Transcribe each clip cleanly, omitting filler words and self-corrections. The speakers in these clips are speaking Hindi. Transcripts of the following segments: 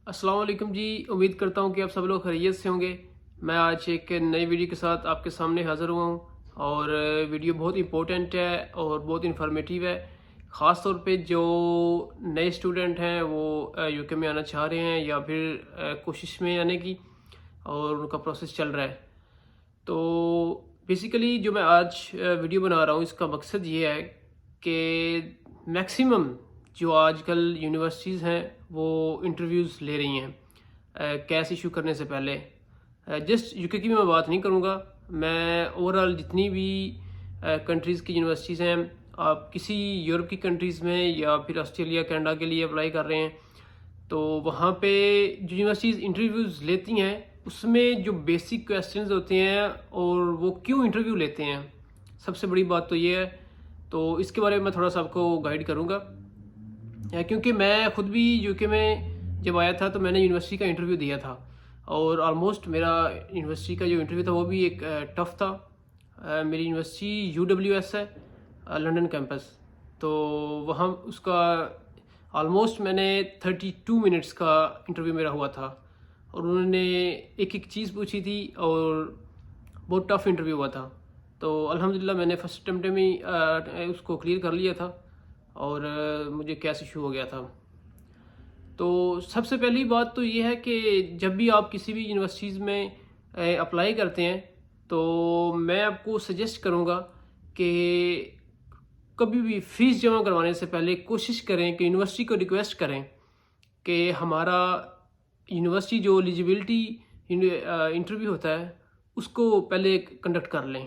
अस्सलाम वालेकुम जी। उम्मीद करता हूँ कि आप सब लोग खैरियत से होंगे। मैं आज एक नई वीडियो के साथ आपके सामने हाज़िर हुआ हूँ और वीडियो बहुत इम्पोर्टेंट है और बहुत इन्फॉर्मेटिव है। ख़ास तौर पे जो नए स्टूडेंट हैं वो यूके में आना चाह रहे हैं या फिर कोशिश में आने की और उनका प्रोसेस चल रहा है। तो बेसिकली जो मैं आज वीडियो बना रहा हूँ इसका मकसद ये है कि मैक्सिमम जो आजकल यूनिवर्सिटीज़ हैं वो इंटरव्यूज़ ले रही हैं कैश इशू करने से पहले। जस्ट यूके की मैं बात नहीं करूँगा, मैं ओवरऑल जितनी भी कंट्रीज़ की यूनिवर्सिटीज़ हैं, आप किसी यूरोप की कंट्रीज़ में या फिर ऑस्ट्रेलिया कनाडा के लिए अप्लाई कर रहे हैं तो वहाँ पे जो यूनिवर्सिटीज़ इंटरव्यूज़ लेती हैं उसमें जो बेसिक क्वेश्चंस होते हैं और वो क्यों इंटरव्यू लेते हैं, सबसे बड़ी बात तो ये है। तो इसके बारे में मैं थोड़ा सा आपको गाइड करूँगा क्योंकि मैं खुद भी यूके में जब आया था तो मैंने यूनिवर्सिटी का इंटरव्यू दिया था और ऑलमोस्ट मेरा यूनिवर्सिटी का जो इंटरव्यू था वो भी एक टफ़ था। मेरी यूनिवर्सिटी UWS है, लंदन कैंपस। तो वहाँ उसका ऑलमोस्ट मैंने 32 मिनट्स का इंटरव्यू मेरा हुआ था और उन्होंने एक एक चीज़ पूछी थी और बहुत टफ़ इंटरव्यू हुआ था। तो अल्हम्दुलिल्लाह मैंने फर्स्ट अटेम्प्ट में ही उसको क्लियर कर लिया था और मुझे कैश इशू हो गया था। तो सबसे पहली बात तो ये है कि जब भी आप किसी भी यूनिवर्सिटीज़ में अप्लाई करते हैं तो मैं आपको सजेस्ट करूँगा कि कभी भी फ़ीस जमा करवाने से पहले कोशिश करें कि यूनिवर्सिटी को रिक्वेस्ट करें कि हमारा यूनिवर्सिटी जो एलिजिबिलिटी इंटरव्यू होता है उसको पहले कंडक्ट कर लें।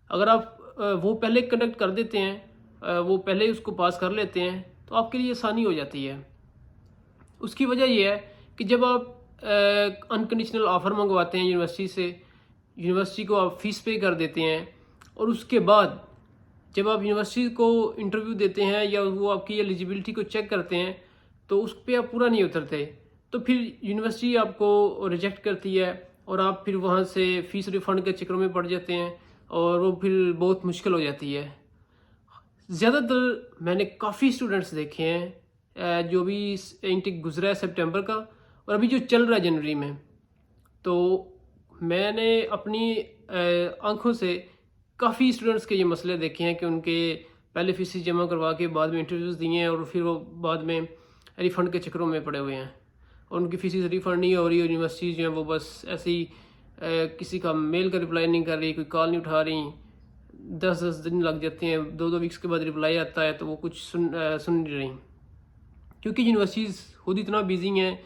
अगर आप वो पहले कंडक्ट कर देते हैं, वो पहले उसको पास कर लेते हैं तो आपके लिए आसानी हो जाती है। उसकी वजह ये है कि जब आप अनकंडीशनल ऑफ़र मंगवाते हैं यूनिवर्सिटी से, यूनिवर्सिटी को आप फ़ीस पे कर देते हैं और उसके बाद जब आप यूनिवर्सिटी को इंटरव्यू देते हैं या वो आपकी एलिजिबिलिटी को चेक करते हैं तो उस पर आप पूरा नहीं उतरते तो फिर यूनिवर्सिटी आपको रिजेक्ट करती है और आप फिर वहाँ से फ़ीस रिफ़ंड के चक्करों में पड़ जाते हैं और वो फिर बहुत मुश्किल हो जाती है। ज़्यादातर मैंने काफ़ी स्टूडेंट्स देखे हैं जो भी इंटेक गुजरा है सितंबर का और अभी जो चल रहा है जनवरी में, तो मैंने अपनी आंखों से काफ़ी स्टूडेंट्स के ये मसले देखे हैं कि उनके पहले फीस जमा करवा के बाद में इंटरव्यूज़ दिए हैं और फिर वो बाद में रिफ़ंड के चक्करों में पड़े हुए हैं और उनकी फ़ीस रिफ़ंड नहीं हो रही। यूनिवर्सिटी जो है वो बस ऐसे ही किसी का मेल का रिप्लाई नहीं कर रही, कोई कॉल नहीं उठा रही। 10-10 दिन लग जाते हैं, 2-2 वीक्स के बाद रिप्लाई आता है तो वो कुछ सुन नहीं रही क्योंकि यूनिवर्सिटीज़ खुद इतना बिजी हैं,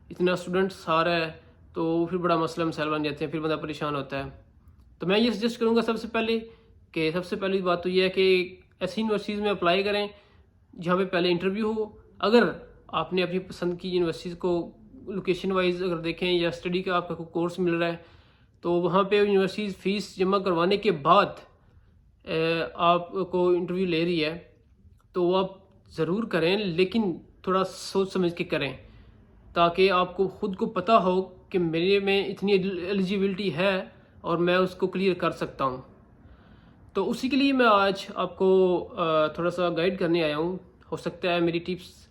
इतना स्टूडेंट्स आ रहा है तो फिर बड़ा मसला मसाइल बन जाते हैं, फिर बंदा परेशान होता है। तो मैं ये सजेस्ट करूँगा सबसे पहले कि सबसे पहली बात तो ये है कि ऐसी यूनिवर्सिटीज़ में अप्लाई करें जहाँ पे पहले इंटरव्यू हो। अगर आपने अपनी पसंद की यूनिवर्सिटीज़ को लोकेशन वाइज अगर देखें या स्टडी का आपका कोई कोर्स मिल रहा है तो वहाँ पे यूनिवर्सिटीज़ फ़ीस जमा करवाने के बाद आपको इंटरव्यू ले रही है तो वो आप ज़रूर करें, लेकिन थोड़ा सोच समझ के करें ताकि आपको ख़ुद को पता हो कि मेरे में इतनी एलिजिबिलिटी है और मैं उसको क्लियर कर सकता हूँ। तो उसी के लिए मैं आज आपको थोड़ा सा गाइड करने आया हूँ। हो सकता है मेरी टिप्स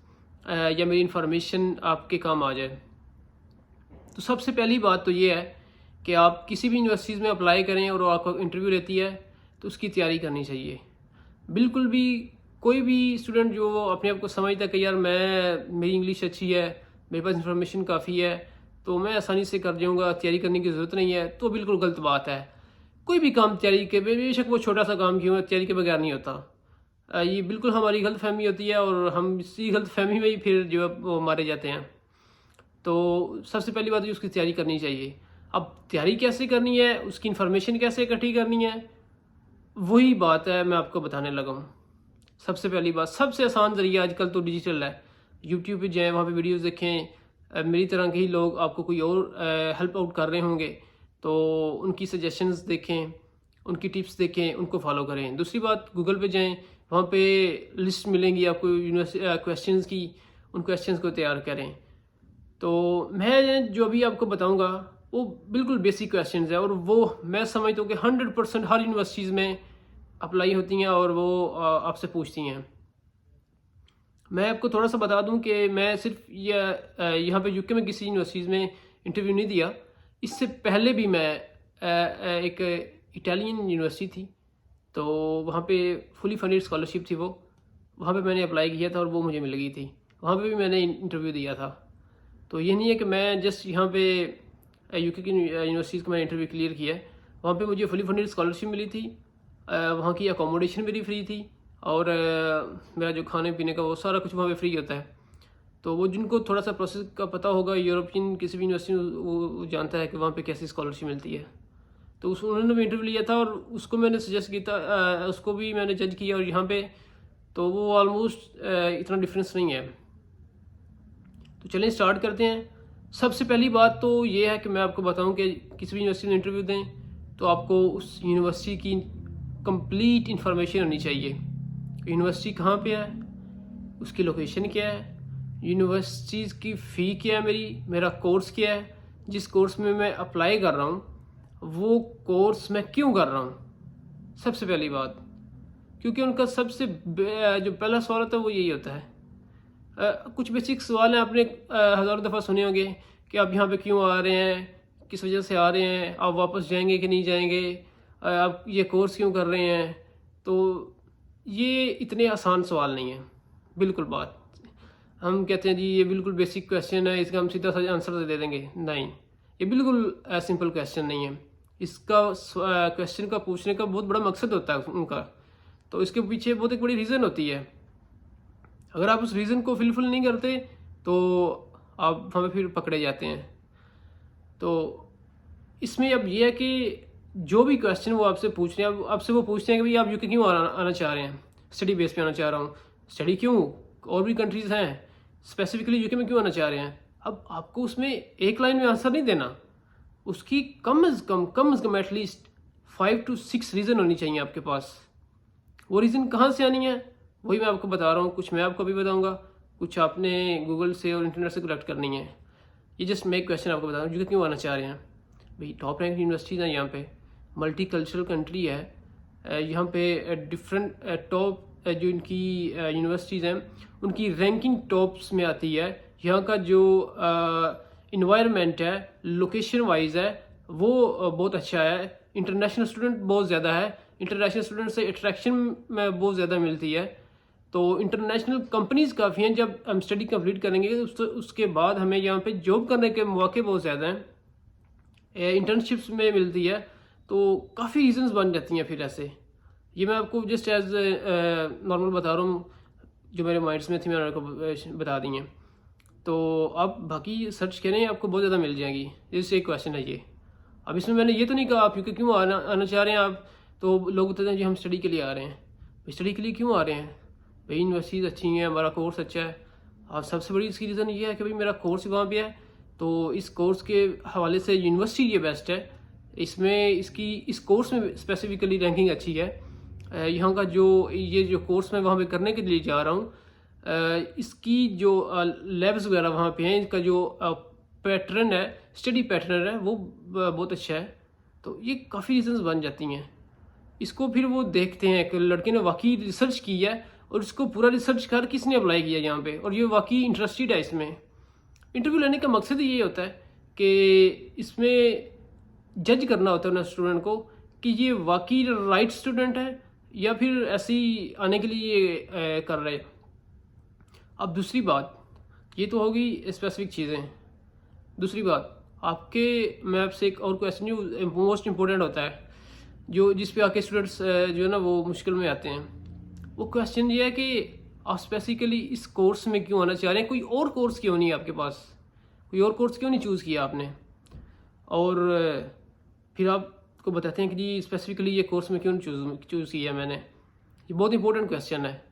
या मेरी इन्फॉर्मेशन आपके काम आ जाए। तो सबसे पहली बात तो ये है कि आप किसी भी यूनिवर्सिटीज़ में अप्लाई करें और आपको इंटरव्यू लेती है तो उसकी तैयारी करनी चाहिए। बिल्कुल भी कोई भी स्टूडेंट जो अपने आप को समझता है कि यार मेरी इंग्लिश अच्छी है, मेरे पास इंफॉर्मेशन काफ़ी है तो मैं आसानी से कर जाऊँगा, तैयारी करने की ज़रूरत नहीं है, तो बिल्कुल गलत बात है। कोई भी काम तैयारी के बेशक वो छोटा सा काम क्यों है, तैयारी के बगैर नहीं होता। ये बिल्कुल हमारी गलत फहमी होती है और हम इसी गलत फहमी में ही फिर जो है वो मारे जाते हैं। तो सबसे पहली बात तो उसकी तैयारी करनी चाहिए। अब तैयारी कैसे करनी है, उसकी इन्फॉर्मेशन कैसे इकट्ठी करनी है, वही बात है मैं आपको बताने लगा हूँ। सबसे पहली बात, सबसे आसान ज़रिया आजकल तो डिजिटल है। यूट्यूब पे जाएँ, वहाँ पे वीडियोस देखें। मेरी तरह के ही लोग आपको कोई और हेल्प आउट कर रहे होंगे तो उनकी सजेशंस देखें, उनकी टिप्स देखें, उनको फॉलो करें। दूसरी बात, गूगल पे जाएँ, वहाँ पे लिस्ट मिलेंगी आपको क्वेश्चंस की, उन क्वेश्चंस को तैयार करें। तो मैं जो भी आपको बताऊँगा वो बिल्कुल बेसिक क्वेश्चंस है और वो मैं समझता हूँ कि 100% हर यूनिवर्सिटीज़ में अप्लाई होती हैं और वो आपसे पूछती हैं। मैं आपको थोड़ा सा बता दूं कि मैं सिर्फ यहाँ पे यूके में किसी यूनिवर्सिटीज़ में इंटरव्यू नहीं दिया। इससे पहले भी मैं एक इटालियन यूनिवर्सिटी थी, तो वहाँ पे फुली फंडेड स्कॉलरशिप थी वो, वहाँ पे मैंने अप्लाई किया था और वो मुझे मिल गई थी। वहाँ पे भी मैंने इंटरव्यू दिया था। तो ये नहीं है कि मैं जस्ट यहाँ पे यूके की यूनिवर्सिटीज़ का मैंने इंटरव्यू क्लियर किया है। वहाँ पे मुझे फुली फंडेड स्कॉलरशिप मिली थी, वहाँ की अकोमोडेशन मेरी फ्री थी, और मेरा जो खाने पीने का वो सारा कुछ वहाँ पे फ्री होता है। तो वो जिनको थोड़ा सा प्रोसेस का पता होगा, यूरोपियन किसी भी यूनिवर्सिटी में, वो जानता है कि वहाँ पे कैसी स्कॉलरशिप मिलती है। तो उन्होंने भी इंटरव्यू लिया था और उसको मैंने सजेस्ट किया था, उसको भी मैंने जज किया, और यहाँ पे तो वो ऑलमोस्ट इतना डिफरेंस नहीं है। तो चलें स्टार्ट करते हैं। सबसे पहली बात तो ये है कि मैं आपको बताऊं कि किसी भी यूनिवर्सिटी में इंटरव्यू दें तो आपको उस यूनिवर्सिटी की कंप्लीट इन्फॉर्मेशन होनी चाहिए। यूनिवर्सिटी कहाँ पे है, उसकी लोकेशन क्या है, यूनिवर्सिटीज़ की फ़ी क्या है, मेरा कोर्स क्या है, जिस कोर्स में मैं अप्लाई कर रहा हूँ वो कोर्स मैं क्यों कर रहा हूँ। सबसे पहली बात, क्योंकि उनका सबसे जो पहला सवाल होता है वो यही होता है। कुछ बेसिक सवाल हैं, आपने हज़ारों दफ़ा सुने होंगे कि आप यहाँ पे क्यों आ रहे हैं, किस वजह से आ रहे हैं, आप वापस जाएंगे कि नहीं जाएंगे, आप ये कोर्स क्यों कर रहे हैं। तो ये इतने आसान सवाल नहीं है। बिल्कुल बात हम कहते हैं जी ये बिल्कुल बेसिक क्वेश्चन है, इसका हम सीधा सा आंसर दे देंगे, नहीं, ये बिल्कुल सिंपल क्वेश्चन नहीं है। इसका क्वेश्चन का पूछने का बहुत बड़ा मकसद होता है उनका, तो इसके पीछे बहुत एक बड़ी रीज़न होती है। अगर आप उस रीज़न को फिलफिल नहीं करते तो आप हमें फिर पकड़े जाते हैं। तो इसमें अब ये है कि जो भी क्वेश्चन वो आपसे पूछ रहे हैं, आपसे वो पूछते हैं कि भाई आप यूके क्यों आना चाह रहे हैं। स्टडी बेस पे आना चाह रहा हूँ। स्टडी क्यों, और भी कंट्रीज़ हैं, स्पेसिफिकली यूके में क्यों आना चाह रहे हैं। अब आपको उसमें एक लाइन में आंसर नहीं देना, उसकी कम से कम एटलीस्ट 5 to 6 रीज़न होनी चाहिए आपके पास। वो रीज़न कहाँ से आनी है वही मैं आपको बता रहा हूँ। कुछ मैं आपको भी बताऊँगा, कुछ आपने गूगल से और इंटरनेट से कलेक्ट करनी है। ये जस्ट मैं क्वेश्चन आपको बता रहा हूँ, क्यों आना चाह रहे हैं। भाई टॉप रैंक यूनिवर्सिटीज़ हैं, यहाँ पे मल्टी कल्चरल कंट्री है, यहाँ पे डिफरेंट टॉप जो इनकी यूनिवर्सिटीज़ हैं उनकी रैंकिंग टॉप्स में आती है। यहाँ का जो इन्वायरमेंट है लोकेशन वाइज है वो बहुत अच्छा है। इंटरनेशनल स्टूडेंट बहुत ज़्यादा है, इंटरनेशनल स्टूडेंट से अट्रैक्शन में बहुत ज़्यादा मिलती है। तो इंटरनेशनल कंपनीज़ काफ़ी हैं। जब हम स्टडी कंप्लीट करेंगे उसके बाद हमें यहाँ पे जॉब करने के मौके बहुत ज़्यादा हैं, इंटर्नशिप्स में मिलती है, तो काफ़ी रीजंस बन जाती हैं फिर ऐसे। ये मैं आपको जस्ट एज नॉर्मल बता रहा हूँ, जो मेरे माइंड्स में थी मैंने आपको बता दी हैं। तो आप बाकी सर्च करें, आपको बहुत ज़्यादा मिल जाएगी। जैसे एक क्वेश्चन है ये। अब इसमें मैंने ये तो नहीं कहा आप यूके क्यों आना चाह रहे हैं। आप तो लोग बताते हैं जी हम स्टडी के लिए आ रहे हैं। स्टडी के लिए क्यों आ रहे हैं भाई, यूनिवर्सिटीज़ अच्छी हैं, हमारा कोर्स अच्छा है। और सबसे बड़ी इसकी रीज़न ये है कि भाई मेरा कोर्स वहाँ पे है, तो इस कोर्स के हवाले से यूनिवर्सिटी ये बेस्ट है। इसमें इस कोर्स में स्पेसिफिकली रैंकिंग अच्छी है। यहाँ का जो कोर्स मैं वहाँ पे करने के लिए जा रहा हूँ, इसकी जो लैब्स वगैरह वहाँ पे हैं, इसका जो पैटर्न है, स्टडी पैटर्न है, वो बहुत अच्छा है। तो ये काफ़ी रीजंस बन जाती हैं। इसको फिर वो देखते हैं कि लड़के ने वाकई रिसर्च की है, और इसको पूरा रिसर्च कर किसने अप्लाई किया यहाँ पे, और ये वाकई इंटरेस्टेड है इसमें। इंटरव्यू लेने का मकसद ही ये होता है कि इसमें जज करना होता है ना स्टूडेंट को कि ये वाकई राइट स्टूडेंट है या फिर ऐसे ही आने के लिए कर रहे हैं। अब दूसरी बात, ये तो होगी स्पेसिफिक चीज़ें। दूसरी बात, मैं आपसे एक और क्वेश्चन जो मोस्ट इम्पोर्टेंट होता है, जो जिस पे आके स्टूडेंट्स जो है ना वो मुश्किल में आते हैं, वो क्वेश्चन ये है कि आप स्पेसिफिकली इस कोर्स में क्यों आना चाह रहे हैं। कोई और कोर्स क्यों नहीं है आपके पास, कोई और कोर्स क्यों नहीं चूज़ किया आपने। और फिर आपको बताते हैं कि जी स्पेसिफिकली ये कोर्स में क्यों चूज़ किया मैंने। ये बहुत इंपॉर्टेंट क्वेश्चन है।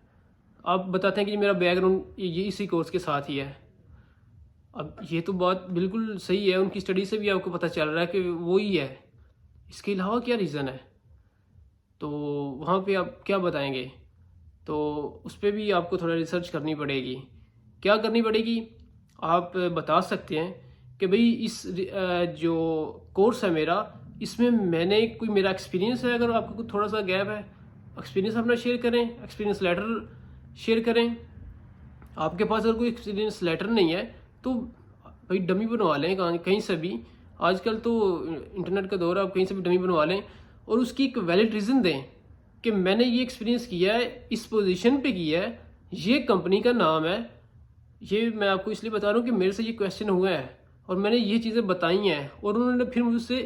आप बताते हैं कि मेरा बैकग्राउंड ये इसी कोर्स के साथ ही है। अब ये तो बात बिल्कुल सही है, उनकी स्टडी से भी आपको पता चल रहा है कि वो ही है, इसके अलावा क्या रीज़न है। तो वहाँ पे आप क्या बताएंगे, तो उस पर भी आपको थोड़ा रिसर्च करनी पड़ेगी। क्या करनी पड़ेगी, आप बता सकते हैं कि भाई इस जो कोर्स है मेरा, इसमें मैंने कोई मेरा एक्सपीरियंस है। अगर आपको थोड़ा सा गैप है, एक्सपीरियंस अपना शेयर करें, एक्सपीरियंस लेटर शेयर करें। आपके पास अगर कोई एक्सपीरियंस लेटर नहीं है तो भाई डमी बनवा लें कहीं से भी। आजकल तो इंटरनेट का दौर है, आप कहीं से भी डमी बनवा लें और उसकी एक वैलिड रीज़न दें कि मैंने ये एक्सपीरियंस किया है, इस पोजीशन पे किया है, ये कंपनी का नाम है। ये मैं आपको इसलिए बता रहा हूँ कि मेरे से ये क्वेश्चन हुआ है और मैंने ये चीज़ें बताई हैं और उन्होंने फिर मुझसे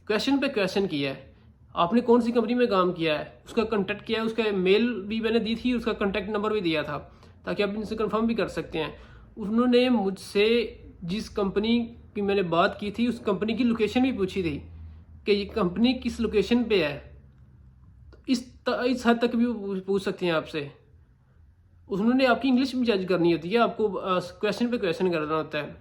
क्वेश्चन पे क्वेश्चन किया है। आपने कौन सी कंपनी में काम किया है, उसका कॉन्टैक्ट किया है, उसका मेल भी मैंने दी थी, उसका कॉन्टैक्ट नंबर भी दिया था ताकि आप इनसे कंफर्म भी कर सकते हैं। उन्होंने मुझसे जिस कंपनी की मैंने बात की थी उस कंपनी की लोकेशन भी पूछी थी कि ये कंपनी किस लोकेशन पे है। तो इस हद तक भी वो पूछ सकते हैं आपसे। उन्होंने आपकी इंग्लिश भी जज करनी होती है, आपको क्वेश्चन पे क्वेश्चन करना होता है।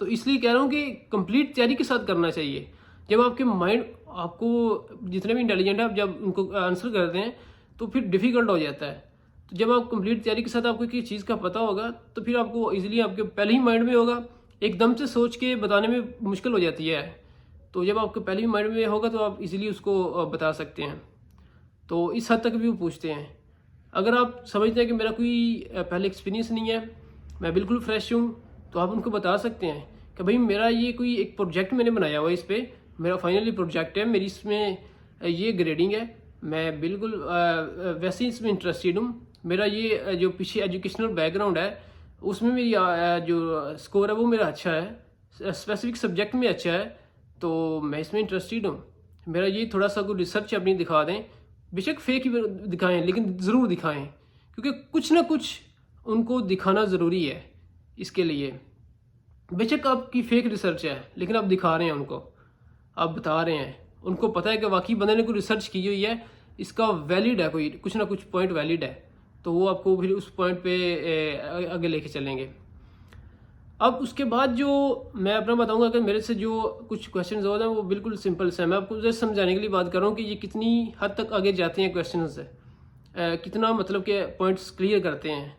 तो इसलिए कह रहा हूँ कि कंप्लीट तैयारी के साथ करना चाहिए। जब आपके माइंड, आपको जितने भी इंटेलिजेंट है, आप जब उनको आंसर करते हैं तो फिर डिफ़िकल्ट हो जाता है। तो जब आप कंप्लीट तैयारी के साथ आपको किसी चीज़ का पता होगा तो फिर आपको इजीली आपके पहले ही माइंड में होगा, एकदम से सोच के बताने में मुश्किल हो जाती है। तो जब आपके पहले ही माइंड में होगा तो आप इजीली उसको बता सकते हैं। तो इस हद तक भी वो पूछते हैं। अगर आप समझते हैं कि मेरा कोई पहले एक्सपीरियंस नहीं है, मैं बिल्कुल फ्रेश हूँ, तो आप उनको बता सकते हैं कि भाई मेरा ये कोई एक प्रोजेक्ट मैंने बनाया हुआ है, इस पर मेरा फाइनली प्रोजेक्ट है, मेरी इसमें ये ग्रेडिंग है, मैं बिल्कुल वैसे ही इसमें इंटरेस्टेड हूँ। मेरा ये जो पीछे एजुकेशनल बैकग्राउंड है उसमें मेरी जो स्कोर है वो मेरा अच्छा है, स्पेसिफिक सब्जेक्ट में अच्छा है, तो मैं इसमें इंटरेस्टेड हूँ। मेरा ये थोड़ा सा कोई रिसर्च अपनी दिखा दें, बेशक फेक ही दिखाएं लेकिन ज़रूर दिखाएं, क्योंकि कुछ ना कुछ उनको दिखाना ज़रूरी है। इसके लिए बेशक आपकी फेक रिसर्च है लेकिन आप दिखा रहे हैं उनको, आप बता रहे हैं, उनको पता है कि वाकई बंदे ने कोई रिसर्च की हुई है, इसका वैलिड है, कोई कुछ ना कुछ पॉइंट वैलिड है, तो वो आपको फिर उस पॉइंट पे आगे लेके चलेंगे। अब उसके बाद जो मैं अपना बताऊंगा कि मेरे से जो कुछ क्वेश्चन हो रहे हैं वो बिल्कुल सिंपल से, मैं आपको जैसे समझाने के लिए बात कर रहा हूँ कि ये कितनी हद तक आगे जाते हैं क्वेश्चन से, कितना मतलब के पॉइंट्स क्लियर करते हैं।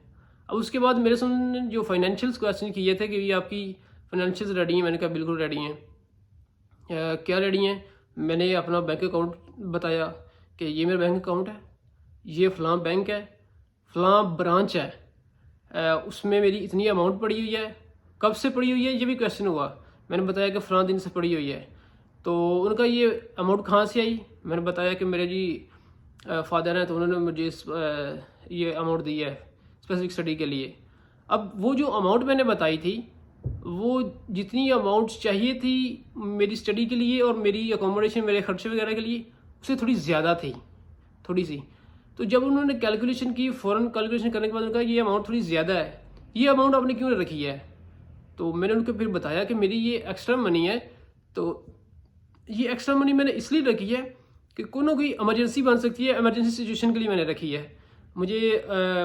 अब उसके बाद मेरे सामने जो फाइनेंशियल्स क्वेश्चन किए थे कि ये आपकी फाइनेंशियल्स रेडी हैं, मैंने कहा बिल्कुल रेडी हैं। क्या रेडी हैं? मैंने अपना बैंक अकाउंट बताया कि ये मेरा बैंक अकाउंट है, ये फ़लाँ बैंक है, फ़लाँ ब्रांच है, उसमें मेरी इतनी अमाउंट पड़ी हुई है, कब से पड़ी हुई है ये भी क्वेश्चन हुआ। मैंने बताया कि फ़लाँ दिन से पड़ी हुई है। तो उनका ये अमाउंट कहाँ से आई? मैंने बताया कि मेरे जी फादर हैं तो उन्होंने मुझे ये अमाउंट दी है स्पेसिफिक स्टडी के लिए। अब वो जो अमाउंट मैंने बताई थी वो जितनी अमाउंट चाहिए थी मेरी स्टडी के लिए और मेरी अकोमोडेशन, मेरे खर्चे वगैरह के लिए, उससे थोड़ी ज़्यादा थी, थोड़ी सी। तो जब उन्होंने कैलकुलेशन की, फ़ौरन कैलकुलेशन करने के बाद उन्होंने कहा ये अमाउंट थोड़ी ज़्यादा है, ये अमाउंट आपने क्यों रखी है? तो मैंने उनको फिर बताया कि मेरी ये एक्स्ट्रा मनी है, तो ये एक्स्ट्रा मनी मैंने इसलिए रखी है कि कोई ना कोई इमरजेंसी बन सकती है, इमरजेंसी सिचुएशन के लिए मैंने रखी है। मुझे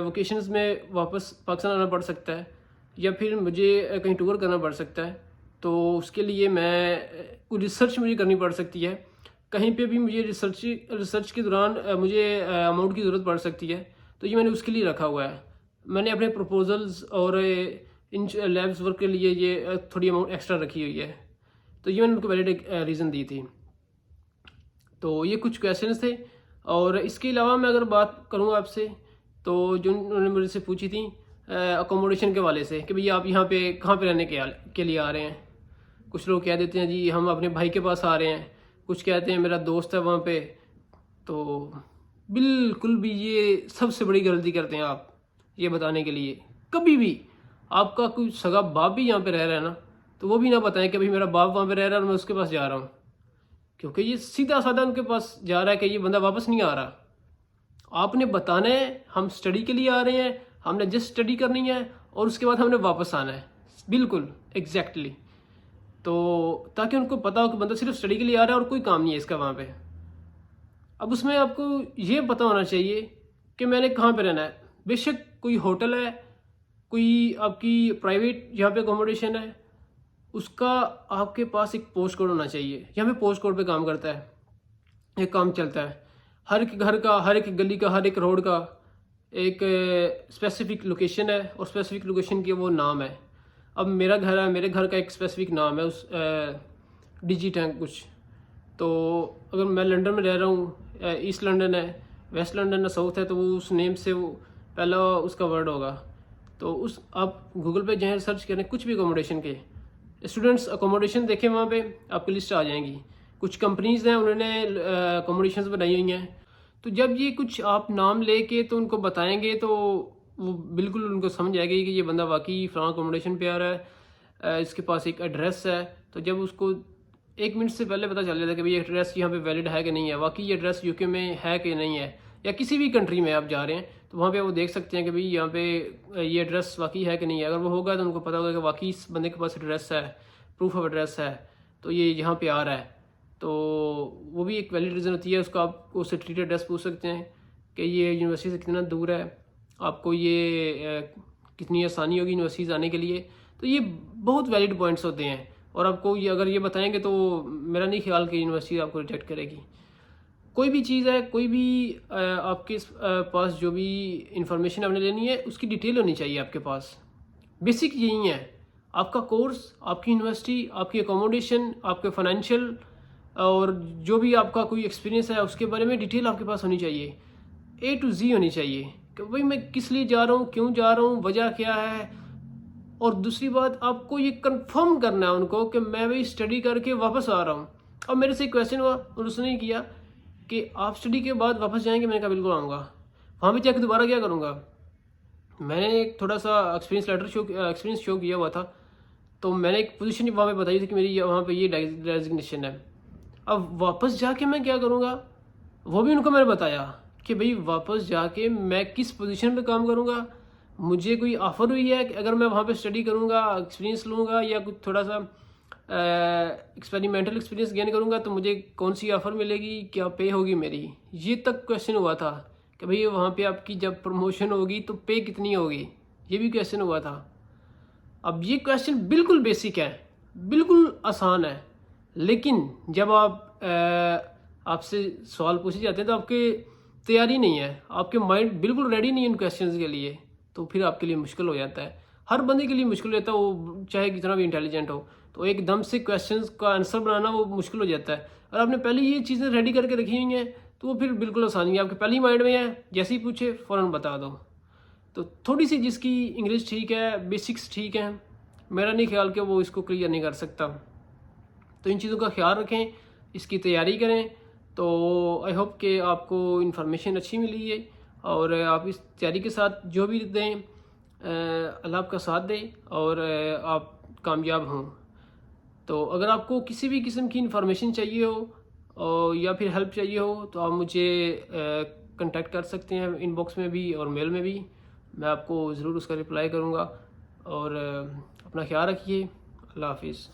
वोकेशंस में वापस पाकिस्तान आना पड़ सकता है या फिर मुझे कहीं टूर करना पड़ सकता है, तो उसके लिए मैं कोई रिसर्च मुझे करनी पड़ सकती है, कहीं पे भी मुझे रिसर्च के दौरान मुझे अमाउंट की ज़रूरत पड़ सकती है, तो ये मैंने उसके लिए रखा हुआ है। मैंने अपने प्रपोजल्स और इन लैब्स वर्क के लिए ये थोड़ी अमाउंट एक्स्ट्रा रखी हुई है, तो ये मैंने उनको वैलिड एक रीज़न दी थी। तो ये कुछ क्वेश्चंस थे। और इसके अलावा मैं अगर बात करूँ आपसे, तो जो उन्होंने मेरे से पूछी थी अकोमोडेशन के वाले से कि भैया आप यहाँ पे कहाँ पे रहने के लिए आ रहे हैं। कुछ लोग कह देते हैं जी हम अपने भाई के पास आ रहे हैं, कुछ कहते हैं मेरा दोस्त है वहाँ पे। तो बिल्कुल भी ये सबसे बड़ी गलती करते हैं आप ये बताने के लिए। कभी भी आपका कोई सगा बाप भी यहाँ पे रह रहा है ना, तो वो भी ना बताएं कि भाई मेरा बाप वहाँ पे रह रहा है और मैं उसके पास जा रहा हूँ, क्योंकि ये सीधा साधा उनके पास जा रहा है कि ये बंदा वापस नहीं आ रहा। आपने बताना है हम स्टडी के लिए आ रहे हैं, हमने जस्ट स्टडी करनी है और उसके बाद हमने वापस आना है, बिल्कुल एग्जैक्टली। तो ताकि उनको पता हो कि बंदा सिर्फ स्टडी के लिए आ रहा है और कोई काम नहीं है इसका वहाँ पे। अब उसमें आपको ये पता होना चाहिए कि मैंने कहाँ पे रहना है। बेशक कोई होटल है, कोई आपकी प्राइवेट जहाँ पे अकोमोडेशन है, उसका आपके पास एक पोस्ट कोड होना चाहिए। यहाँ पे पोस्ट कोड पे काम करता है, ये काम चलता है। हर एक घर का, हर एक गली का, हर एक रोड का एक स्पेसिफिक लोकेशन है और स्पेसिफिक लोकेशन की वो नाम है। अब मेरा घर है, मेरे घर का एक स्पेसिफिक नाम है उस डिजी टैंक कुछ। तो अगर मैं लंदन में रह रहा हूँ, ईस्ट लंदन है, वेस्ट लंदन है, साउथ है, तो वो उस नेम से वो पहला उसका वर्ड होगा। तो उस आप गूगल पे जाएँ, सर्च करें कुछ भी अकोमोडेशन के, स्टूडेंट्स अकोमोडेशन देखें, वहाँ पे आपकी लिस्ट आ जाएंगी। कुछ कंपनीज़ हैं उन्होंने अकोमोडेशंस बनाई हुई हैं। तो जब ये कुछ आप नाम लेके तो उनको बताएंगे तो वो बिल्कुल उनको समझ आएगी कि ये बंदा वाकई फ़लाँ अकोमोडेशन पे आ रहा है, इसके पास एक एड्रेस है। तो जब उसको 1 मिनट से पहले पता चल जाता है कि भाई ये एड्रेस यहाँ पे वैलिड है कि नहीं है, वाकई ये एड्रेस यूके में है कि नहीं है, या किसी भी कंट्री में आप जा रहे हैं तो वहाँ पे वो देख सकते हैं कि भाई यहाँ पे ये एड्रेस वाकई है कि नहीं है। अगर वो होगा तो उनको पता होगा कि वाकई इस बंदे के पास एड्रेस है, प्रूफ ऑफ एड्रेस है, तो ये यहाँ पे आ रहा है। तो वो भी एक वैलिड रीज़न होती है। उसको आप उससे ट्रीट एड्रेस पूछ सकते हैं कि ये यूनिवर्सिटी से कितना दूर है, आपको ये कितनी आसानी होगी यूनिवर्सिटीज़ आने के लिए। तो ये बहुत वैलिड पॉइंट्स होते हैं। और आपको ये अगर ये बताएंगे तो मेरा नहीं ख्याल कि यूनिवर्सिटी आपको रिजेक्ट करेगी। कोई भी चीज़ है, कोई भी आपके पास जो भी इंफॉर्मेशन आपने लेनी है उसकी डिटेल होनी चाहिए आपके पास। बेसिक यही है, आपका कोर्स, आपकी यूनिवर्सिटी, आपकी अकोमोडेशन, आपके फाइनेंशियल और जो भी आपका कोई एक्सपीरियंस है उसके बारे में डिटेल आपके पास होनी चाहिए, A to Z होनी चाहिए कि भाई मैं किस लिए जा रहा हूँ, क्यों जा रहा हूँ, वजह क्या है। और दूसरी बात, आपको ये कंफर्म करना है उनको कि मैं भाई स्टडी करके वापस आ रहा हूँ। अब मेरे से एक क्वेश्चन हुआ और उसने किया कि आप स्टडी के बाद वापस जाएंगे, मैंने कहा बिल्कुल आऊँगा। वहाँ पे जाकर दोबारा क्या करूँगा। मैंने एक थोड़ा सा एक्सपीरियंस शो किया हुआ था, तो मैंने एक पोजीशन वहाँ पे बताई थी कि मेरी वहाँ पे ये डेजिग्नेशन है। अब वापस जाके मैं क्या करूँगा, वो भी उनको मैंने बताया कि भाई वापस जाके मैं किस पोजीशन पे काम करूँगा। मुझे कोई ऑफ़र हुई है कि अगर मैं वहाँ पे स्टडी करूँगा, एक्सपीरियंस लूँगा या कुछ थोड़ा सा एक्सपेरिमेंटल एक्सपीरियंस गेन करूँगा तो मुझे कौन सी ऑफ़र मिलेगी, क्या पे होगी मेरी। ये तक क्वेश्चन हुआ था कि भाई वहाँ पे आपकी जब प्रमोशन होगी तो पे कितनी होगी, ये भी क्वेश्चन हुआ था। अब ये क्वेश्चन बिल्कुल बेसिक है, बिल्कुल आसान है, लेकिन जब आपसे सवाल पूछे जाते हैं तो आपके तैयारी नहीं है, आपके माइंड बिल्कुल रेडी नहीं है उन क्वेश्चंस के लिए, तो फिर आपके लिए मुश्किल हो जाता है। हर बंदे के लिए मुश्किल हो जाता है, वो चाहे कितना भी इंटेलिजेंट हो, तो एकदम से क्वेश्चंस का आंसर बनाना वो मुश्किल हो जाता है। और आपने पहले ये चीज़ें रेडी करके रखी हुई हैं तो वो फिर बिल्कुल आसानी है, आपके पहले ही माइंड में है, जैसे ही पूछे फ़ौरन बता दो। तो थोड़ी सी जिसकी इंग्लिश ठीक है, बेसिक्स ठीक है, मेरा नहीं ख्याल कि वो इसको क्लियर नहीं कर सकता। तो इन चीज़ों का ख्याल रखें, इसकी तैयारी करें। तो आई होप कि आपको इन्फॉर्मेशन अच्छी मिली है और आप इस तैयारी के साथ जो भी दें, अल्लाह आपका साथ दे और आप कामयाब हों। तो अगर आपको किसी भी किस्म की इन्फॉर्मेशन चाहिए हो या फिर हेल्प चाहिए हो तो आप मुझे कांटेक्ट कर सकते हैं, इनबॉक्स में भी और मेल में भी। मैं आपको ज़रूर उसका रिप्लाई करूँगा। और अपना ख्याल रखिए। अल्लाह हाफिज़।